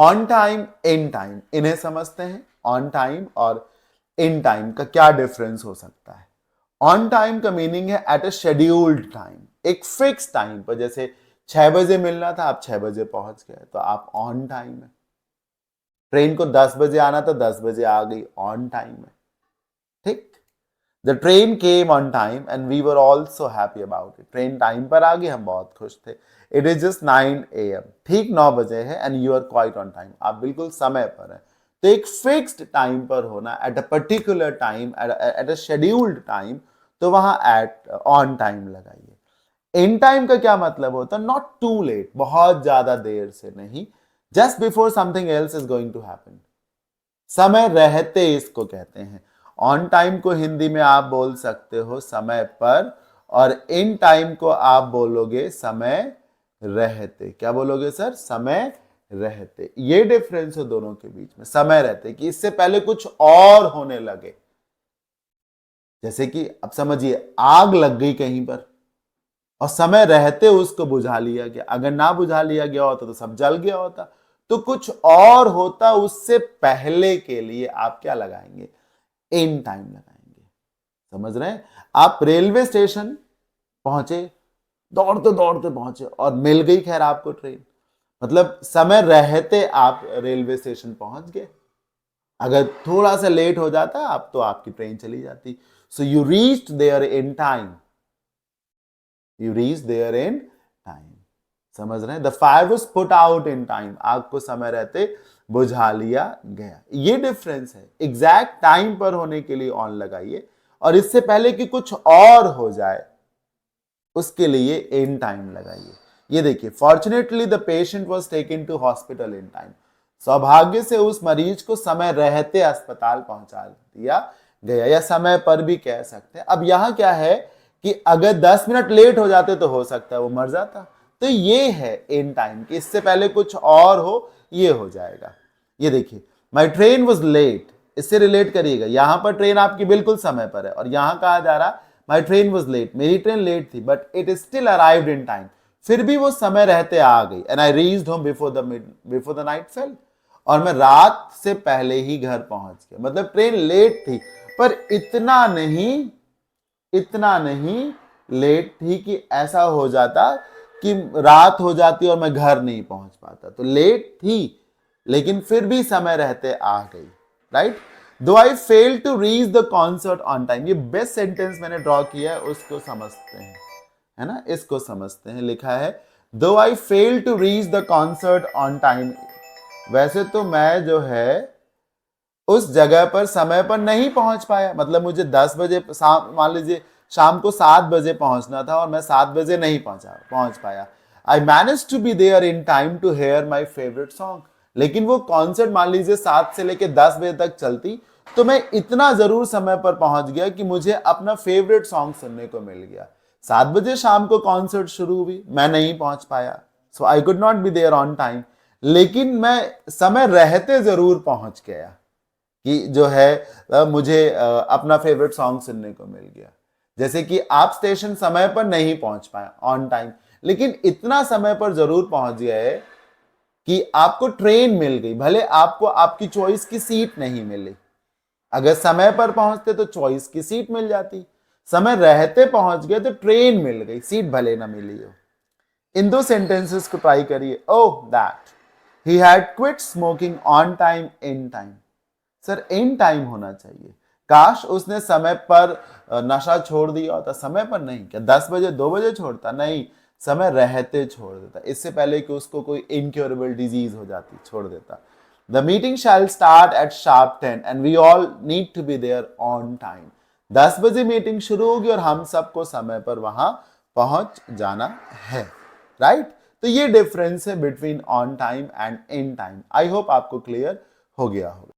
On time, in time, इन्हें समझते हैं। ऑन टाइम और इन टाइम का क्या डिफरेंस हो सकता है? ऑन टाइम का मीनिंग है एट अ शेड्यूल्ड टाइम, एक फिक्स टाइम पर। जैसे 6 बजे मिलना था, आप 6 बजे पहुंच गए तो आप ऑन टाइम है। ट्रेन को 10 बजे आना था, 10 बजे आ गई, ऑन टाइम है। ठीक। The train came on time and we were also happy about it. Train time पर आ गई, हम बहुत खुश थे। इट इज जस्ट 9 AM, ठीक 9 बजे है and you are quite on time, आप बिल्कुल समय पर है। तो एक फिक्स्ड टाइम पर होना, at a particular time, at a scheduled time, तो वहां एट ऑन टाइम लगाइए। इन टाइम का क्या मतलब होता है? नॉट टू लेट, बहुत ज्यादा देर से नहीं, just before something else is going to happen, समय रहते इसको कहते हैं। ऑन टाइम को हिंदी में आप बोल सकते हो समय पर, और इन टाइम को आप बोलोगे समय रहते। क्या बोलोगे सर? समय रहते। ये डिफरेंस है दोनों के बीच में। समय रहते कि इससे पहले कुछ और होने लगे, जैसे कि अब समझिए आग लग गई कहीं पर और समय रहते उसको बुझा लिया गया। अगर ना बुझा लिया गया होता तो सब जल गया होता, तो कुछ और होता उससे पहले के लिए आप क्या लगाएंगे? इन टाइम लगाएंगे। समझ रहे हैं? आप रेलवे स्टेशन पहुंचे, दौड़ते दौड़ते पहुंचे और मिल गई खैर आपको ट्रेन, मतलब समय रहते आप रेलवे स्टेशन पहुंच गए। अगर थोड़ा सा लेट हो जाता आप, तो आपकी ट्रेन चली जाती। So you reached there in time, you reach there in time. समझ रहे हैं? The fire was put out in time, आग को समय रहते बुझा लिया गया। ये डिफरेंस है। एग्जैक्ट टाइम पर होने के लिए ऑन लगाइए, और इससे पहले कि कुछ और हो जाए उसके लिए इन टाइम लगाइए। ये देखिए, fortunately the patient was taken to hospital in time, सौभाग्य से उस मरीज को समय रहते अस्पताल पहुंचा दिया गया, या समय पर भी कह सकते हैं। अब यहां क्या है कि अगर 10 मिनट लेट हो जाते तो हो सकता है वो मर जाता। तो ये है इन टाइम कि इससे पहले कुछ और हो, ये हो जाएगा। ये देखिए, माई ट्रेन वॉज लेट, इससे रिलेट करिएगा। यहां पर ट्रेन आपकी बिल्कुल समय पर है, और यहां कहा जा रहा माई ट्रेन वॉज लेट, मेरी ट्रेन लेट थी, but it still arrived in time, फिर भी वो समय रहते आ गई। And I reached home before the night fail, और मैं रात से पहले ही घर पहुंच गया। मतलब ट्रेन लेट थी, पर इतना नहीं लेट थी कि ऐसा हो जाता कि रात हो जाती और मैं घर नहीं पहुंच पाता। तो लेट थी, लेकिन फिर भी समय रहते आ गई। Right? Though I failed to reach the concert on time, ये बेस्ट सेंटेंस मैंने ड्रॉ किया है, उसको समझते हैं, है ना? इसको समझते हैं। लिखा है though I failed to reach the concert on time. वैसे तो मैं जो है उस जगह पर समय पर नहीं पहुंच पाया, मतलब मुझे 10 बजे मान लीजिए शाम को 7 बजे पहुंचना था और मैं 7 बजे नहीं पहुंच पाया। I manage to be there in time to hear my favourite song, लेकिन वो कॉन्सर्ट मान लीजिए 7 से लेकर 10 बजे तक चलती, तो मैं इतना जरूर समय पर पहुंच गया कि मुझे अपना फेवरेट सॉन्ग सुनने को मिल गया। 7 बजे शाम को कॉन्सर्ट शुरू हुई, मैं नहीं पहुंच पाया, so I could not be there on time, लेकिन मैं समय रहते जरूर पहुंच गया कि जो है मुझे अपना फेवरेट सॉन्ग सुनने को मिल गया। जैसे कि आप स्टेशन समय पर नहीं पहुंच पाए ऑन टाइम, लेकिन इतना समय पर जरूर पहुंच गए कि आपको ट्रेन मिल गई, भले आपको आपकी चॉइस की सीट नहीं मिली। अगर समय पर पहुंचते तो चॉइस की सीट मिल जाती, समय रहते पहुंच गए तो ट्रेन मिल गई, सीट भले ना मिली हो। इन दो सेंटेंसेस को ट्राई करिए। Oh that he had quit smoking on time in time. Sir in time होना चाहिए, काश उसने समय पर नशा छोड़ दिया होता। समय पर नहीं, क्या 10 बजे 2 बजे छोड़ता? नहीं, समय रहते छोड़ देता, इससे पहले कि उसको कोई इनक्योरेबल डिजीज हो जाती, छोड़ देता। The meeting shall start at sharp 10 and we all need to be there on time. 10 बजे मीटिंग शुरू होगी और हम सबको समय पर वहां पहुंच जाना है। राइट? तो ये डिफरेंस है between on time and in time. I hope आपको क्लियर हो गया होगा।